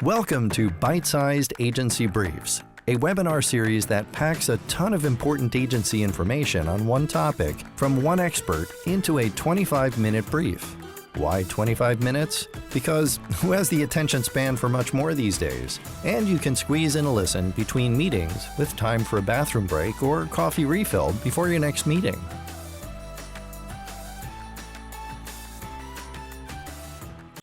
Welcome to Byte-Sized Agency Briefs, a webinar series that packs a ton of important agency information on one topic from one expert into a 25-minute brief. Why 25 minutes? Because who has the attention span for much more these days? And you can squeeze in a listen between meetings with time for a bathroom break or coffee refill before your next meeting.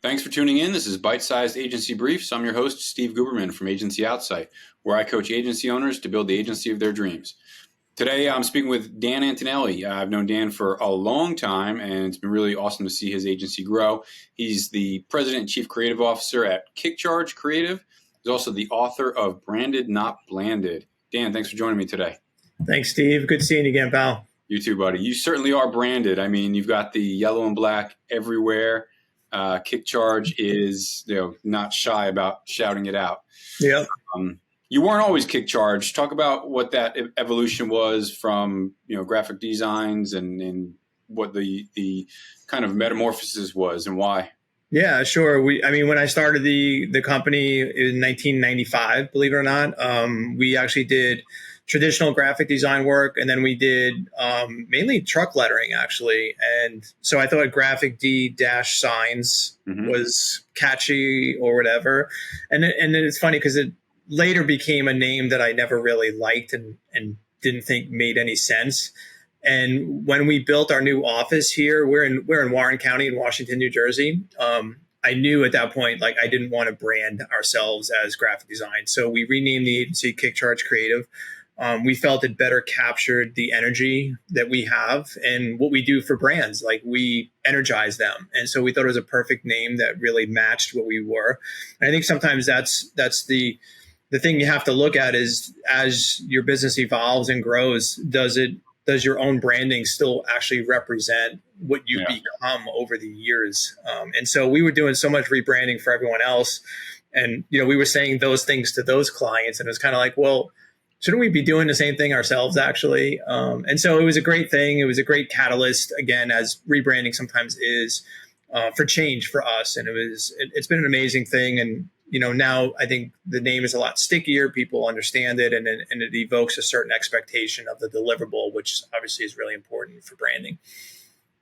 Thanks for tuning in. This is Byte-Sized Agency Briefs. I'm your host, Steve Guberman from Agency Outside, where I coach agency owners to build the agency of their dreams. Today, I'm speaking with Dan Antonelli. I've known Dan for a long time, and it's been really awesome to see his agency grow. He's the President and Chief Creative Officer at KickCharge Creative. He's also the author of Branded, Not Blanded. Dan, thanks for joining me today. Thanks, Steve. Good seeing you again, pal. You too, buddy. You certainly are branded. I mean, you've got the yellow and black everywhere. KickCharge is, not shy about shouting it out. Yeah. You weren't always KickCharge. Talk about what that evolution was from, graphic designs and what the kind of metamorphosis was and why. Yeah, sure. When I started the company in 1995, believe it or not, we actually did traditional graphic design work, and then we did mainly truck lettering, actually. And so I thought graphic D-signs was catchy or whatever. And then it's funny because it later became a name that I never really liked and didn't think made any sense. And when we built our new office here, we're in Warren County in Washington, New Jersey. I knew at that point, I didn't want to brand ourselves as graphic design. So we renamed the agency KickCharge Creative. We felt it better captured the energy that we have and what we do for brands. We energize them. And so we thought it was a perfect name that really matched what we were. And I think sometimes that's the thing you have to look at is, as your business evolves and grows, does your own branding still actually represent what you become over the years? And so we were doing so much rebranding for everyone else. And, we were saying those things to those clients. And it was kind of like, well, shouldn't we be doing the same thing ourselves, actually? And so it was a great thing. It was a great catalyst, again, as rebranding sometimes is, for change for us. And it's been an amazing thing. And, now I think the name is a lot stickier. People understand it, and it evokes a certain expectation of the deliverable, which obviously is really important for branding.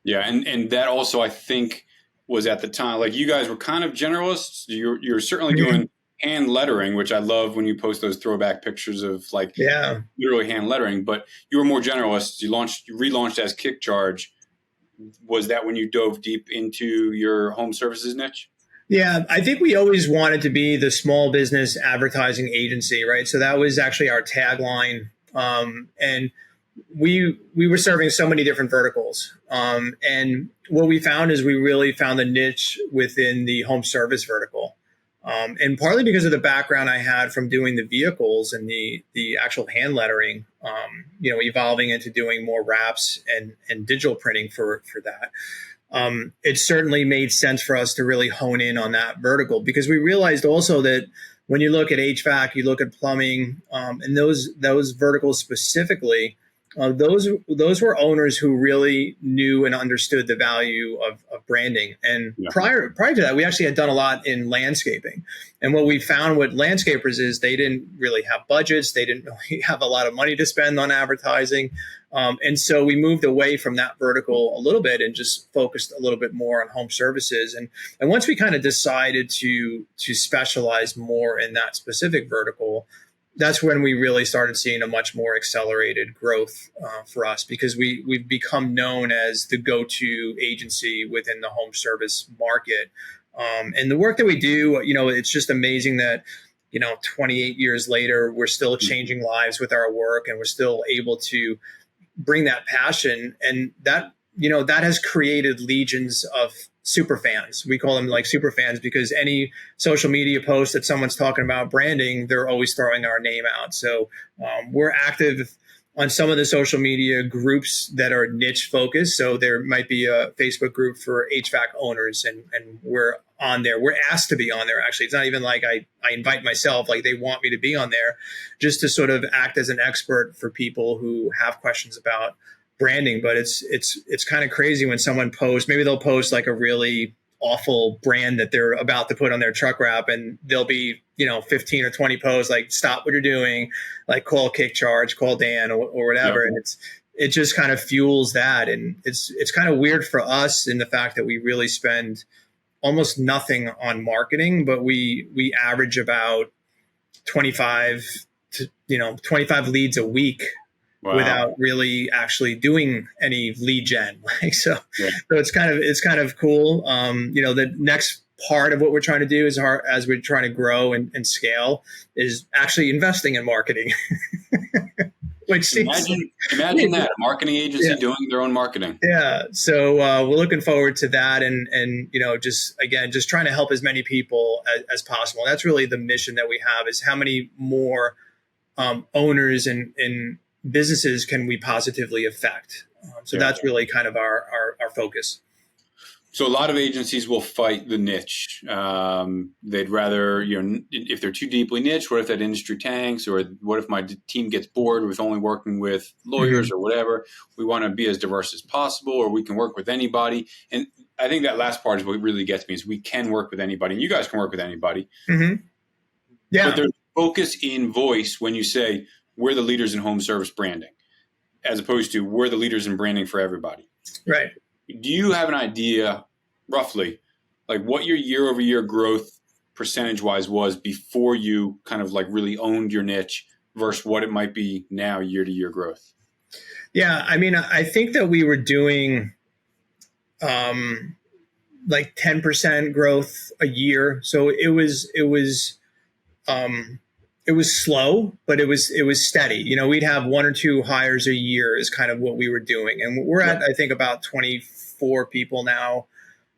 Yeah, and that also, I think, was at the time, you guys were kind of generalists. You're certainly doing hand lettering, which I love when you post those throwback pictures of literally hand lettering, but you were more generalists. You relaunched as KickCharge. Was that when you dove deep into your home services niche? Yeah, I think we always wanted to be the small business advertising agency, right? So that was actually our tagline. And we were serving so many different verticals. And what we found is we really found the niche within the home service vertical. And partly because of the background I had from doing the vehicles and the actual hand lettering, evolving into doing more wraps and digital printing for that. It certainly made sense for us to really hone in on that vertical, because we realized also that when you look at HVAC, you look at plumbing, and those verticals specifically, those were owners who really knew and understood the value of branding. And prior to that, we actually had done a lot in landscaping. And what we found with landscapers is they didn't really have budgets. They didn't really have a lot of money to spend on advertising. And so we moved away from that vertical a little bit and just focused a little bit more on home services. And once we kind of decided to specialize more in that specific vertical, that's when we really started seeing a much more accelerated growth for us, because we've become known as the go-to agency within the home service market. And the work that we do, it's just amazing that, 28 years later, we're still changing lives with our work, and we're still able to bring that passion. And that has created legions of super fans. We call them super fans, because any social media post that someone's talking about branding, they're always throwing our name out. So we're active on some of the social media groups that are niche focused. So there might be a Facebook group for HVAC owners, and we're on there. We're asked to be on there. Actually, it's not even like I invite myself, they want me to be on there just to sort of act as an expert for people who have questions about branding. But it's kind of crazy when someone posts, maybe they'll post a really awful brand that they're about to put on their truck wrap, and there'll be 15 or 20 posts like, stop what you're doing, like call KickCharge, call Dan, or whatever. And it just kind of fuels that. And it's kind of weird for us in the fact that we really spend almost nothing on marketing, but we average about 25 leads a week. Wow. Without really actually doing any lead gen. So it's kind of cool. The next part of what we're trying to do is, as we're trying to grow and scale, is actually investing in marketing. Which seems imagine that, a marketing agency doing their own marketing. Yeah. So we're looking forward to that, and just trying to help as many people as possible. And that's really the mission that we have: is how many more owners and businesses can we positively affect? That's really kind of our focus. So a lot of agencies will fight the niche. They'd rather, if they're too deeply niche, what if that industry tanks, or what if my team gets bored with only working with lawyers or whatever? We want to be as diverse as possible, or we can work with anybody. And I think that last part is what really gets me, is we can work with anybody, and you guys can work with anybody. Mm-hmm. Yeah. But there's focus in voice when you say, we're the leaders in home service branding, as opposed to we're the leaders in branding for everybody. Right. Do you have an idea, roughly, like what your year-over-year growth percentage-wise was before you kind of like really owned your niche versus what it might be now, year-to-year growth? Yeah, I mean, I think that we were doing like 10% growth a year. So it was slow, but it was steady. We'd have 1 or 2 hires a year is kind of what we were doing. And we're at, I think, about 24 people now.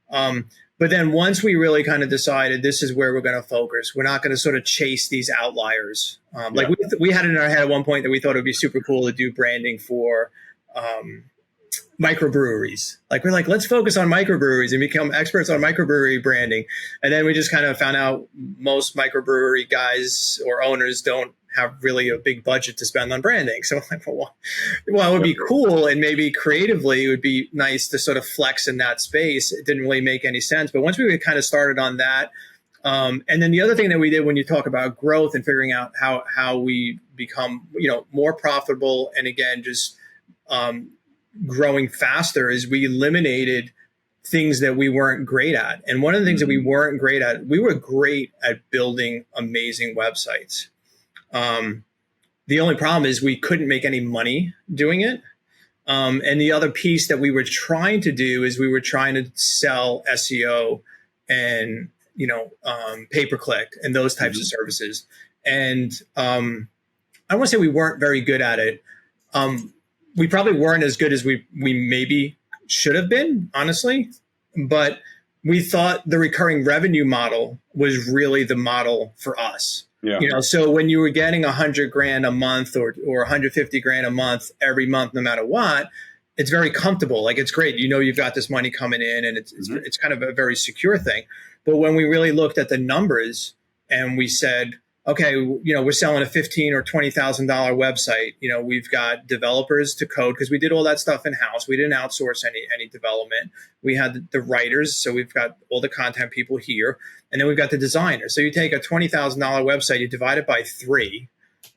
But then once we really kind of decided this is where we're going to focus, we're not going to sort of chase these outliers. Like we had it in our head at one point that we thought it would be super cool to do branding for microbreweries. Like, we're like, let's focus on microbreweries and become experts on microbrewery branding. And then we just kind of found out most microbrewery guys or owners don't have really a big budget to spend on branding. So I'm like, well, it would be cool, and maybe creatively it would be nice to sort of flex in that space. It didn't really make any sense. But once we kind of started on that, and then the other thing that we did when you talk about growth and figuring out how we become, more profitable, and again, just growing faster, is we eliminated things that we weren't great at. And one of the things that we weren't great at, we were great at building amazing websites. The only problem is we couldn't make any money doing it. And the other piece that we were trying to do is we were trying to sell SEO and, pay-per-click and those types of services. And I don't want to say we weren't very good at it. We probably weren't as good as we maybe should have been, honestly. But we thought the recurring revenue model was really the model for us. Yeah. So when you were getting $100,000 a month or $150,000 a month every month, no matter what, it's very comfortable. Like, it's great. You've got this money coming in, and it's kind of a very secure thing. But when we really looked at the numbers and we said, okay, we're selling a $15,000 or $20,000 website. We've got developers to code, because we did all that stuff in house. We didn't outsource any development. We had the writers, so we've got all the content people here, and then we've got the designers. So you take a $20,000 website, you divide it by 3,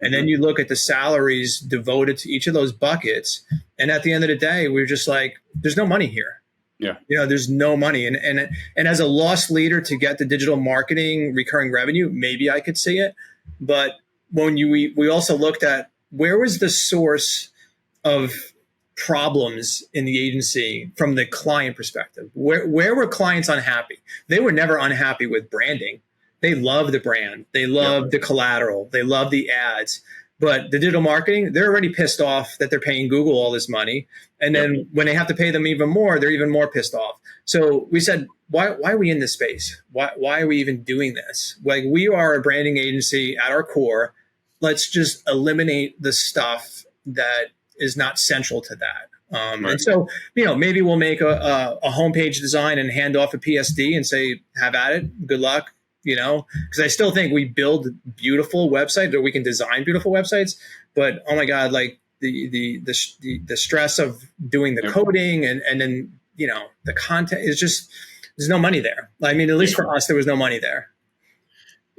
and then you look at the salaries devoted to each of those buckets. And at the end of the day, we're just like, there's no money here. Yeah. There's no money. And as a loss leader to get the digital marketing recurring revenue, maybe I could see it. But when we also looked at where was the source of problems in the agency from the client perspective, where were clients unhappy? They were never unhappy with branding. They love the brand. They love the collateral. They love the ads. But the digital marketing, they're already pissed off that they're paying Google all this money. And then when they have to pay them even more, they're even more pissed off. So we said, why are we in this space? Why are we even doing this? Like, we are a branding agency at our core. Let's just eliminate the stuff that is not central to that. And so, maybe we'll make a homepage design and hand off a PSD and say, have at it. Good luck. Because I still think we build beautiful websites, or we can design beautiful websites, but oh my God, like the stress of doing the coding and then, the content is just, there's no money there. I mean, at least for us, there was no money there.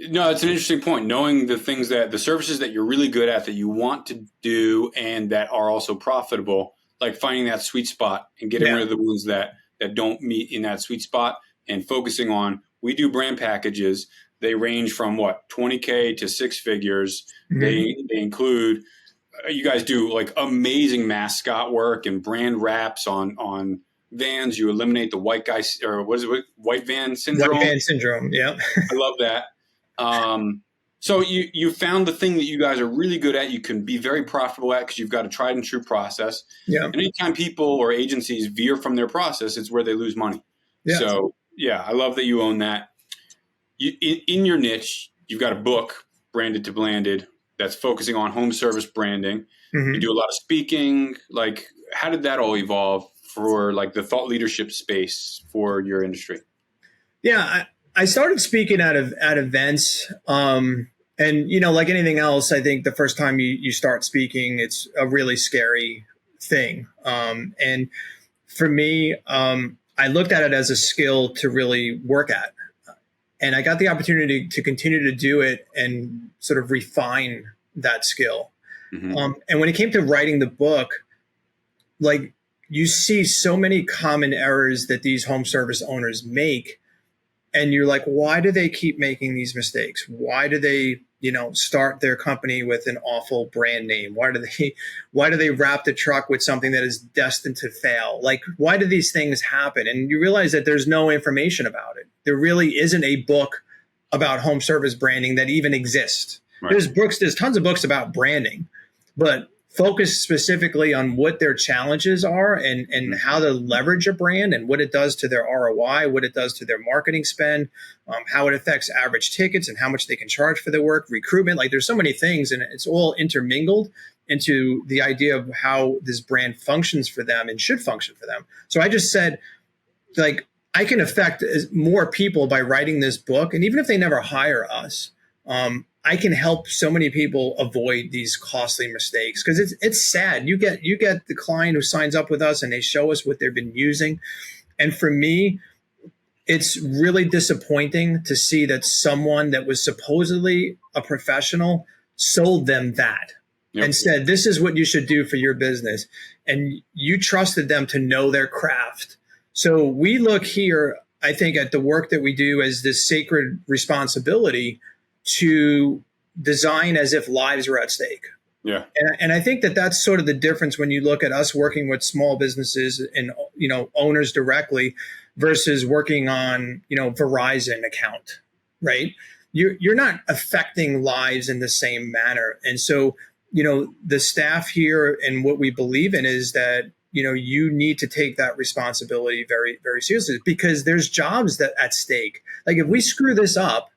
No, it's an interesting point. Knowing the services that you're really good at, that you want to do, and that are also profitable, like finding that sweet spot and getting rid of the ones that don't meet in that sweet spot, and focusing on, we do brand packages. They range from $20K to six figures. Mm-hmm. They include, you guys do like amazing mascot work and brand wraps on vans. You eliminate the white guy, or what is it? White van syndrome. White van syndrome. Yeah. I love that. So you found the thing that you guys are really good at, you can be very profitable at, because you've got a tried and true process. Yeah. And anytime people or agencies veer from their process, it's where they lose money. Yeah. So yeah, I love that you own that. In your niche, you've got a book, Branded to Blanded, that's focusing on home service branding. Mm-hmm. You do a lot of speaking. Like, how did that all evolve for like the thought leadership space for your industry? Yeah, I started speaking at events, and like anything else, I think the first time you start speaking, it's a really scary thing. And for me, I looked at it as a skill to really work at, and I got the opportunity to continue to do it and sort of refine that skill. Mm-hmm. And when it came to writing the book, like, you see so many common errors that these home service owners make. And you're like, why do they keep making these mistakes? Why do they, start their company with an awful brand name? Why do they wrap the truck with something that is destined to fail? Like, why do these things happen? And you realize that there's no information about it. There really isn't a book about home service branding that even exists. Right. There's tons of books about branding, but focus specifically on what their challenges are and how to leverage a brand and what it does to their ROI, what it does to their marketing spend, how it affects average tickets and how much they can charge for their work, recruitment. Like, there's so many things, and it's all intermingled into the idea of how this brand functions for them and should function for them. So I just said, like, I can affect more people by writing this book. And even if they never hire us, I can help so many people avoid these costly mistakes, because it's sad. You get the client who signs up with us and they show us what they've been using. And for me, it's really disappointing to see that someone that was supposedly a professional sold them that. Yep. And said, this is what you should do for your business. And you trusted them to know their craft. So we look here, I think, at the work that we do as this sacred responsibility to design as if lives are at stake. Yeah. And I think that that's sort of the difference when you look at us working with small businesses and, owners directly versus working on, Verizon account, right? You're not affecting lives in the same manner. And so, the staff here and what we believe in is that, you need to take that responsibility very, very seriously, because there's jobs that at stake. Like, if we screw this up,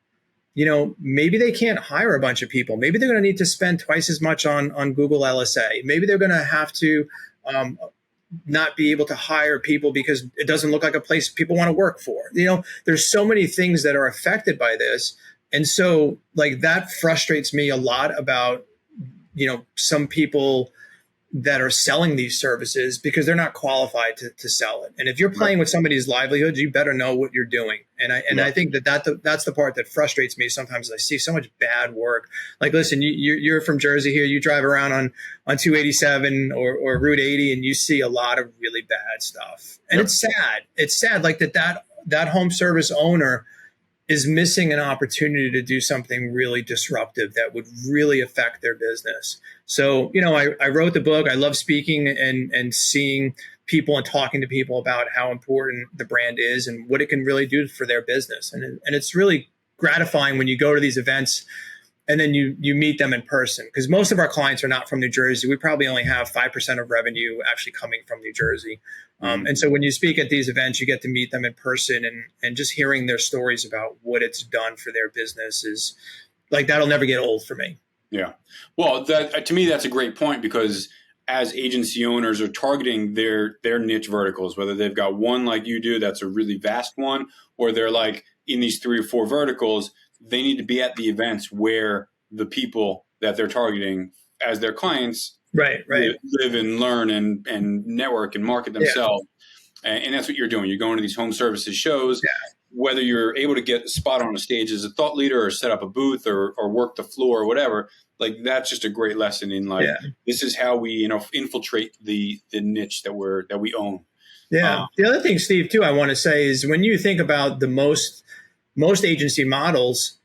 maybe they can't hire a bunch of people. Maybe they're going to need to spend twice as much on Google LSA. Maybe they're going to have to not be able to hire people because it doesn't look like a place people want to work for. There's so many things that are affected by this. And so, like, that frustrates me a lot about, some people that are selling these services because they're not qualified to sell it. And if you're playing with somebody's livelihoods, you better know what you're doing. And I think that's the part that frustrates me sometimes. I see so much bad work. Like, listen, you're from Jersey here. You drive around on 287 or Route 80, and you see a lot of really bad stuff. And it's sad. It's sad, like that home service owner is missing an opportunity to do something really disruptive that would really affect their business. So, I wrote the book. I love speaking and seeing people and talking to people about how important the brand is and what it can really do for their business. And it's really gratifying when you go to these events and then you meet them in person, because most of our clients are not from New Jersey. We probably only have 5% of revenue actually coming from New Jersey. And so when you speak at these events, you get to meet them in person, and just hearing their stories about what it's done for their business is like, that'll never get old for me. Yeah. Well, to me, that's a great point, because as agency owners are targeting their niche verticals, whether they've got one like you do, that's a really vast one, or they're like in these 3 or 4 verticals, they need to be at the events where the people that they're targeting as their clients right. live and learn and network and market themselves. And that's what you're doing. You're going to these home services shows, Yeah. whether you're able to get a spot on a stage as a thought leader or set up a booth or work the floor or whatever. Like, that's just a great lesson in like, this is how we, infiltrate the niche that we own. Yeah. The other thing, Steve, too, I want to say is when you think about the most agency models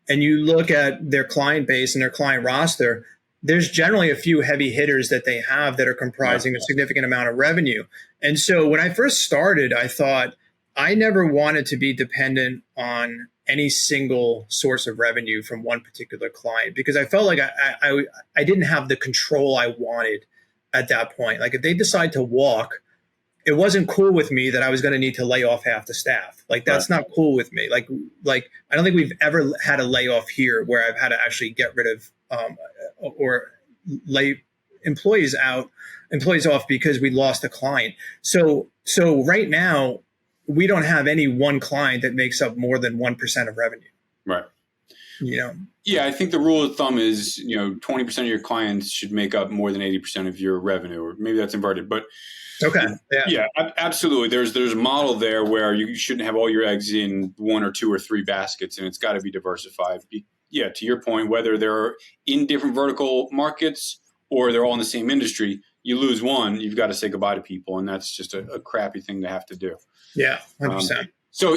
and you look at their client base and their client roster, there's generally a few heavy hitters that they have that are comprising a significant amount of revenue. And so when I first started, I thought I never wanted to be dependent on any single source of revenue from one particular client, because I felt like I didn't have the control I wanted at that point. Like if they decide to walk, it wasn't cool with me that I was going to need to lay off half the staff. Like that's not cool with me. Like I don't think we've ever had a layoff here where I've had to actually get rid of or lay employees off because we lost a client. So right now we don't have any one client that makes up more than 1% of revenue. Right. Yeah, I think the rule of thumb is 20% of your clients should make up more than 80% of your revenue, or maybe that's inverted, but. Okay. Yeah, absolutely. There's a model there where you shouldn't have all your eggs in one or two or three baskets, and it's got to be diversified. Yeah, to your point, whether they're in different vertical markets or they're all in the same industry, you lose one, you've got to say goodbye to people, and that's just a crappy thing to have to do. Yeah, 100%. So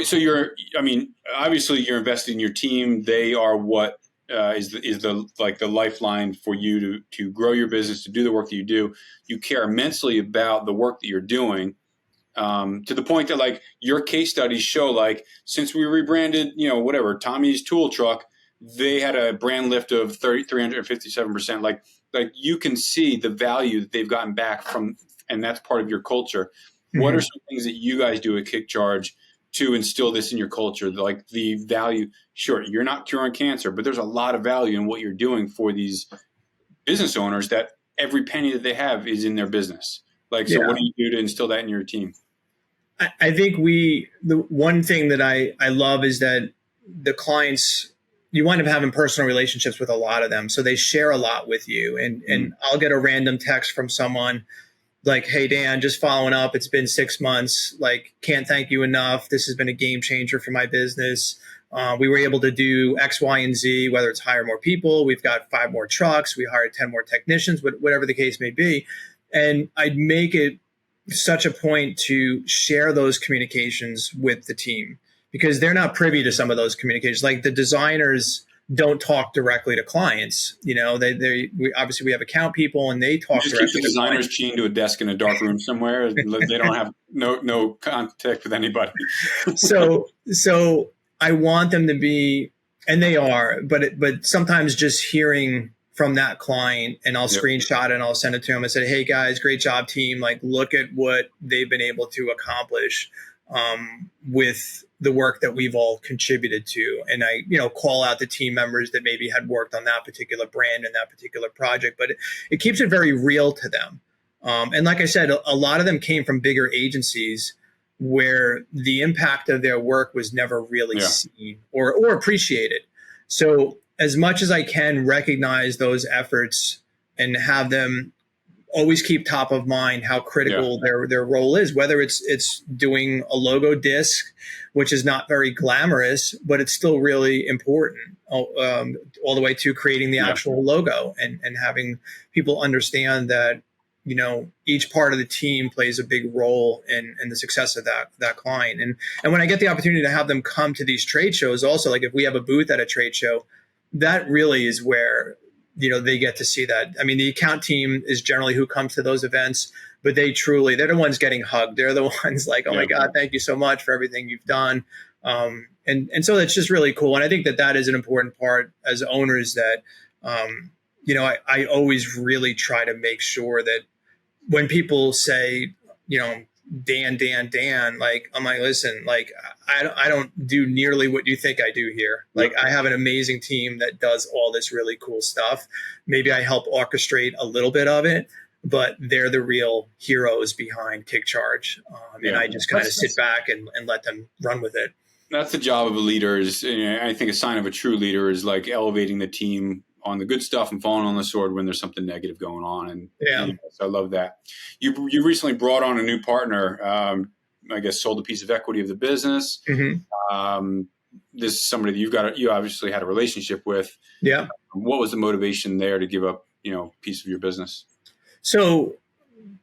obviously you're invested in your team. They are what is the lifeline for you to grow your business, to do the work that you do. You care immensely about the work that you're doing, to the point that like your case studies show, like since we rebranded, Tommy's tool truck, they had a brand lift of 357%. Like you can see the value that they've gotten back from, and that's part of your culture. Mm-hmm. What are some things that you guys do at KickCharge to instill this in your culture? Like the value, sure, you're not curing cancer, but there's a lot of value in what you're doing for these business owners, that every penny that they have is in their business. Like, so what do you do to instill that in your team? I think the one thing that I love is that the clients, you wind up having personal relationships with a lot of them. So they share a lot with you. And I'll get a random text from someone like, hey, Dan, just following up. It's been 6 months. Like, can't thank you enough. This has been a game changer for my business. We were able to do X, Y, and Z, whether it's hire more people. We've got 5 more trucks. We hired 10 more technicians, whatever the case may be. And I'd make it such a point to share those communications with the team, because they're not privy to some of those communications. Like the designers don't talk directly to clients. We obviously have account people and they talk just directly keep the designers chained to a desk in a dark room somewhere. They don't have no contact with anybody. So I want them to be, and they are, but sometimes just hearing from that client, and I'll screenshot it and I'll send it to them and say, hey guys, great job team. Like, look at what they've been able to accomplish with the work that we've all contributed to. And I, call out the team members that maybe had worked on that particular brand and that particular project, but it keeps it very real to them. And like I said, a lot of them came from bigger agencies where the impact of their work was never really seen or appreciated. So as much as I can recognize those efforts and have them always keep top of mind how critical their role is, whether it's doing a logo disc, which is not very glamorous, but it's still really important, all the way to creating the actual logo and having people understand that, each part of the team plays a big role in the success of that client. And when I get the opportunity to have them come to these trade shows, also, like if we have a booth at a trade show, that really is where they get to see that. I mean, the account team is generally who comes to those events, but they're the ones getting hugged. They're the ones like, oh my God, thank you so much for everything you've done. And so that's just really cool. And I think that is an important part as owners that, I always really try to make sure that when people say, Dan, like, I'm like, listen, like, I don't do nearly what you think I do here. Like, I have an amazing team that does all this really cool stuff. Maybe I help orchestrate a little bit of it, but they're the real heroes behind KickCharge. And I just kind of sit back and let them run with it. That's the job of a leader. I think a sign of a true leader is like elevating the team on the good stuff and falling on the sword when there's something negative going on. And so I love that. You recently brought on a new partner. I guess, sold a piece of equity of the business. Mm-hmm. This is somebody that you obviously had a relationship with. Yeah. What was the motivation there to give up, a piece of your business? So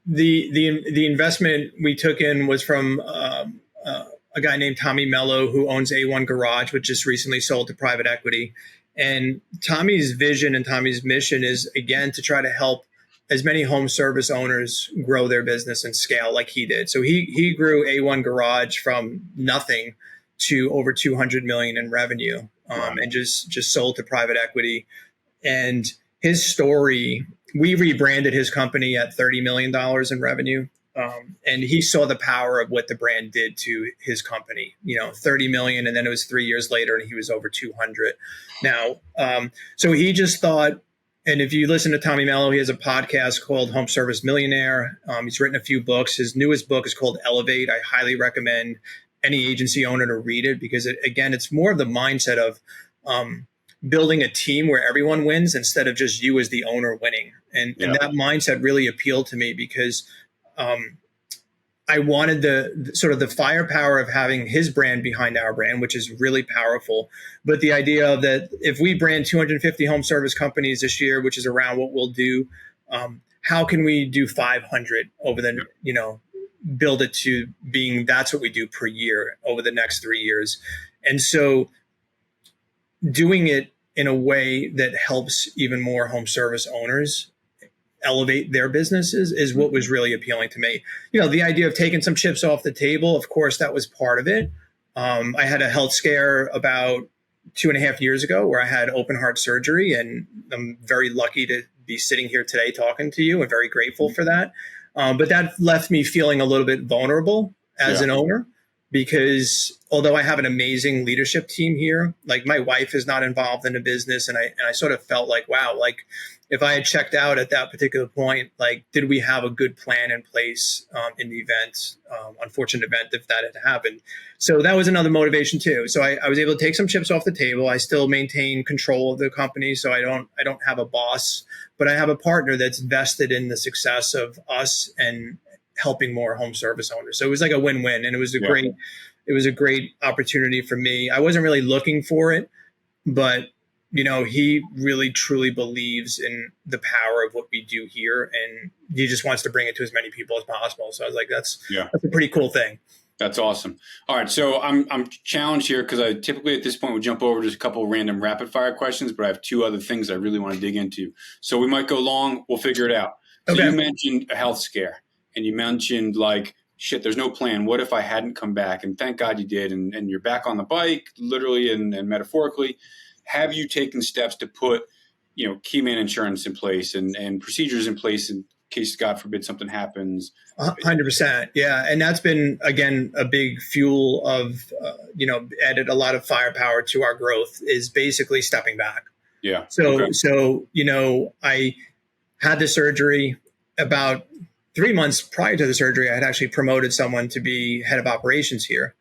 the investment we took in was from a guy named Tommy Mello, who owns A1 Garage, which just recently sold to private equity. And Tommy's vision and Tommy's mission is, again, to try to help as many home service owners grow their business and scale like he did. So he grew A1 Garage from nothing to over 200 million in revenue, and just sold to private equity. And his story, we rebranded his company at $30 million in revenue. And he saw the power of what the brand did to his company, 30 million. And then it was 3 years later and he was over 200 now. So he just thought, and if you listen to Tommy Mello, he has a podcast called Home Service Millionaire. He's written a few books. His newest book is called Elevate. I highly recommend any agency owner to read it because it's more of the mindset of, building a team where everyone wins instead of just you as the owner winning. And that mindset really appealed to me because I wanted the sort of the firepower of having his brand behind our brand, which is really powerful. But the idea of that if we brand 250 home service companies this year, which is around what we'll do, how can we do 500 over the, build it to being that's what we do per year over the next 3 years. And so doing it in a way that helps even more home service owners elevate their businesses is what was really appealing to me. The idea of taking some chips off the table, of course, that was part of it. I had a health scare about 2.5 years ago where I had open heart surgery, and I'm very lucky to be sitting here today talking to you and very grateful for that. But that left me feeling a little bit vulnerable as an owner. Because although I have an amazing leadership team here, like my wife is not involved in the business. And I sort of felt like, wow, like if I had checked out at that particular point, like, did we have a good plan in place in the event, unfortunate event, if that had happened? So that was another motivation too. So I was able to take some chips off the table. I still maintain control of the company. So I don't have a boss, but I have a partner that's vested in the success of us and helping more home service owners. So it was like a win-win, and it was a great opportunity for me. I wasn't really looking for it, but he really truly believes in the power of what we do here, and he just wants to bring it to as many people as possible. So I was like, that's a pretty cool thing. That's awesome. All right, so I'm challenged here because I typically at this point would jump over just a couple of random rapid fire questions, but I have two other things I really want to dig into. So we might go long. We'll figure it out. So you mentioned a health scare. And you mentioned like, shit, there's no plan. What if I hadn't come back? And thank God you did. And you're back on the bike, literally and metaphorically. Have you taken steps to put, key man insurance in place and procedures in place in case, God forbid, something happens? 100%. Yeah. And that's been, again, a big fuel of, added a lot of firepower to our growth is basically stepping back. Yeah. So, I had the surgery about 3 months prior to the surgery. I had actually promoted someone to be head of operations here,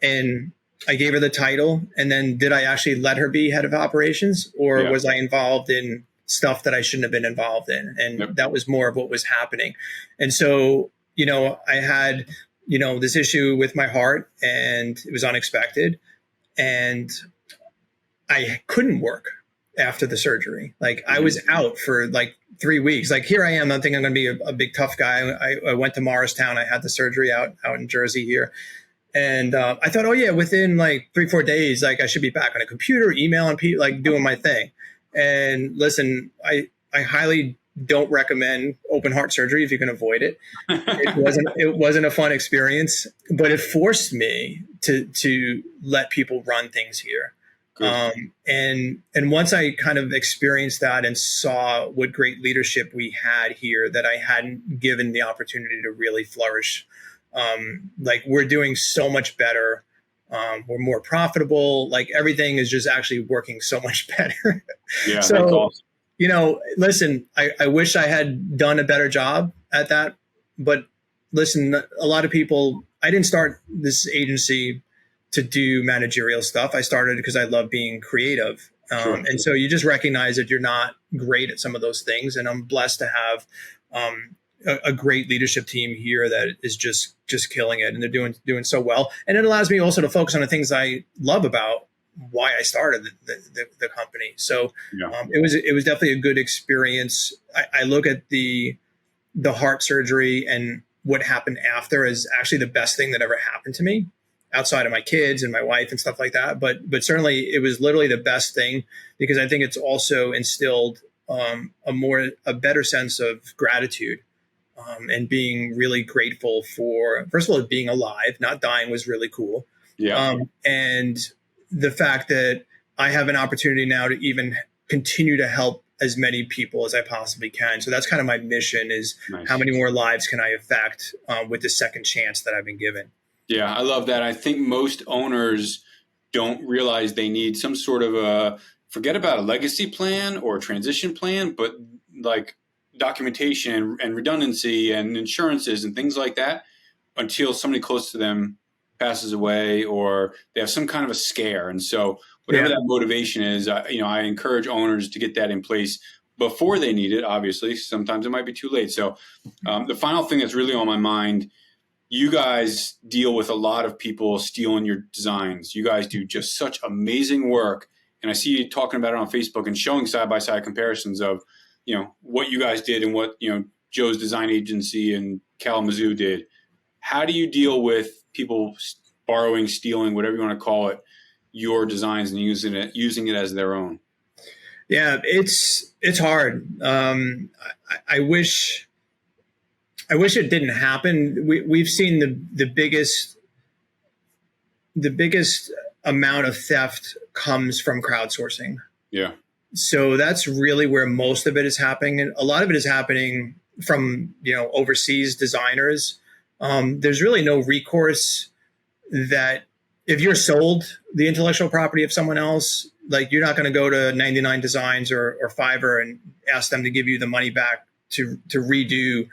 and I gave her the title. And then did I actually let her be head of operations, or was I involved in stuff that I shouldn't have been involved in? And that was more of what was happening. And so, I had, this issue with my heart, and it was unexpected, and I couldn't work after the surgery. Like I was out for like 3 weeks. Like here I am. I think I'm going to be a big tough guy. I went to Morristown. I had the surgery out in Jersey here. And I thought, within like 3-4 days, like I should be back on a computer, emailing people, like doing my thing. And listen, I highly don't recommend open heart surgery if you can avoid it. It wasn't a fun experience, but it forced me to let people run things here. And once I kind of experienced that and saw what great leadership we had here that I hadn't given the opportunity to really flourish, like we're doing so much better. We're more profitable. Like everything is just actually working so much better. Yeah. So, that's awesome. Listen, I wish I had done a better job at that, but listen, a lot of people, I didn't start this agency to do managerial stuff. I started because I love being creative. And so you just recognize that you're not great at some of those things. And I'm blessed to have a great leadership team here that is just killing it, and they're doing so well. And it allows me also to focus on the things I love about why I started the company. So it was definitely a good experience. I look at the heart surgery and what happened after as actually the best thing that ever happened to me, outside of my kids and my wife and stuff like that. But certainly it was literally the best thing, because I think it's also instilled a better sense of gratitude, and being really grateful for, first of all, being alive. Not dying was really cool. And the fact that I have an opportunity now to even continue to help as many people as I possibly can. So that's kind of my mission, is how many more lives can I affect with the second chance that I've been given. Yeah, I love that. I think most owners don't realize they need some sort of forget about a legacy plan or a transition plan, but like documentation and redundancy and insurances and things like that, until somebody close to them passes away or they have some kind of a scare. And so whatever that motivation is, I encourage owners to get that in place before they need it. Obviously, sometimes it might be too late. So the final thing that's really on my mind, you guys deal with a lot of people stealing your designs. You guys do just such amazing work. And I see you talking about it on Facebook and showing side-by-side comparisons of, what you guys did and what, Joe's design agency and Kalamazoo did. How do you deal with people borrowing, stealing, whatever you want to call it, your designs and using it as their own? Yeah, it's hard. I wish it didn't happen. We've seen the biggest amount of theft comes from crowdsourcing. Yeah. So that's really where most of it is happening. And a lot of it is happening from, overseas designers. There's really no recourse that if you're sold the intellectual property of someone else, like, you're not going to go to 99 Designs or Fiverr and ask them to give you the money back to redo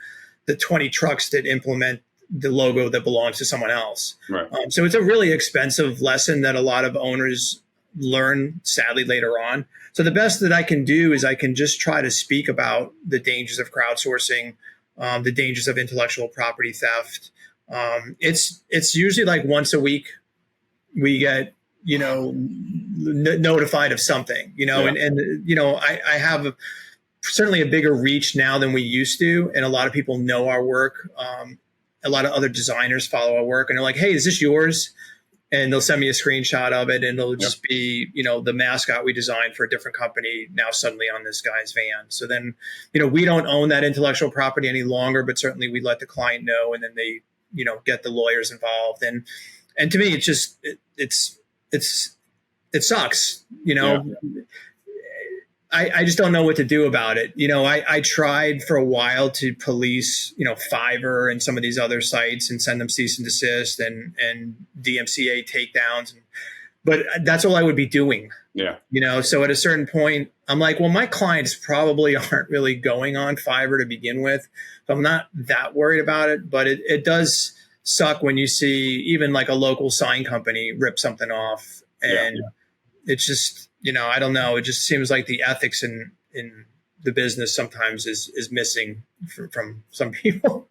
the 20 trucks that implement the logo that belongs to someone else. Right. So it's a really expensive lesson that a lot of owners learn, sadly, later on. So the best that I can do is I can just try to speak about the dangers of crowdsourcing, the dangers of intellectual property theft. It's usually like once a week we get, notified of something, and I have certainly a bigger reach now than we used to. And a lot of people know our work. A lot of other designers follow our work and they're like, "Hey, is this yours?" And they'll send me a screenshot of it, and it'll just be, the mascot we designed for a different company now suddenly on this guy's van. So then, we don't own that intellectual property any longer, but certainly we let the client know, and then they, get the lawyers involved. And to me, it's just, it sucks, I just don't know what to do about it. I tried for a while to police, Fiverr and some of these other sites and send them cease and desist and DMCA takedowns. But that's all I would be doing. Yeah. So at a certain point, I'm like, well, my clients probably aren't really going on Fiverr to begin with. So I'm not that worried about it. But it does suck when you see even like a local sign company rip something off. And it's just, I don't know. It just seems like the ethics in the business sometimes is missing from some people.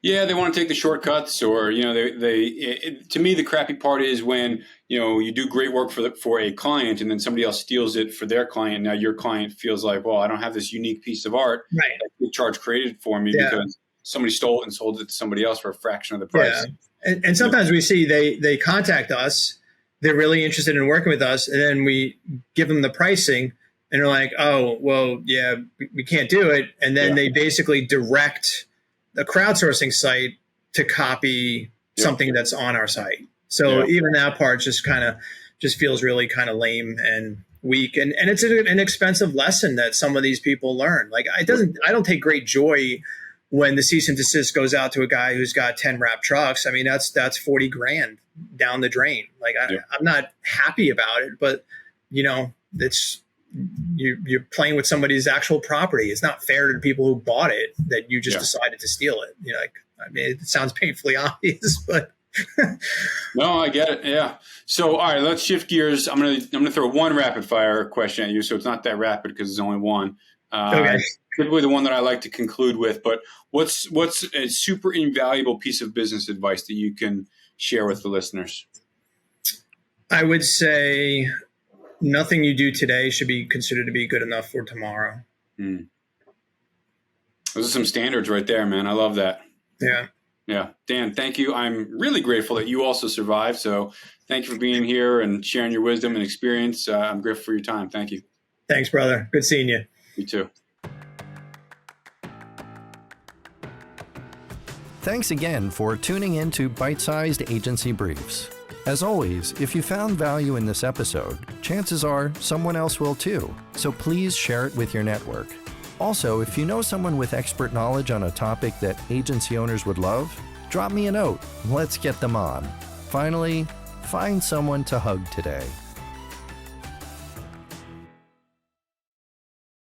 Yeah, they want to take the shortcuts, or to me, the crappy part is when you do great work for a client, and then somebody else steals it for their client. Now your client feels like, well, I don't have this unique piece of art that KickCharge created for me because somebody stole it and sold it to somebody else for a fraction of the price. Yeah. And sometimes we see they contact us. They're really interested in working with us, and then we give them the pricing, and they're like, "Oh, well, yeah, we can't do it." And then they basically direct the crowdsourcing site to copy something that's on our site. So even that part just feels really kind of lame and weak, and it's an expensive lesson that some of these people learn. Like I don't take great joy when the cease and desist goes out to a guy who's got 10 wrapped trucks. I mean, that's $40,000 down the drain. Like I'm not happy about it, but it's, you're playing with somebody's actual property. It's not fair to the people who bought it that you just decided to steal it. I mean, it sounds painfully obvious, but No, I get it. Yeah. So, all right, let's shift gears. I'm gonna throw one rapid fire question at you. So it's not that rapid because it's only one. Okay. Typically the one that I like to conclude with. But what's a super invaluable piece of business advice that you can share with the listeners? I would say nothing you do today should be considered to be good enough for tomorrow. Those are some standards right there, man. I love that. Yeah. Yeah. Dan, thank you. I'm really grateful that you also survived. So thank you for being here and sharing your wisdom and experience. I'm grateful for your time. Thank you. Thanks, brother. Good seeing you. You too. Thanks again for tuning in to Byte-Sized Agency Briefs. As always, if you found value in this episode, chances are someone else will too, so please share it with your network. Also, if you know someone with expert knowledge on a topic that agency owners would love, drop me a note. Let's get them on. Finally, find someone to hug today.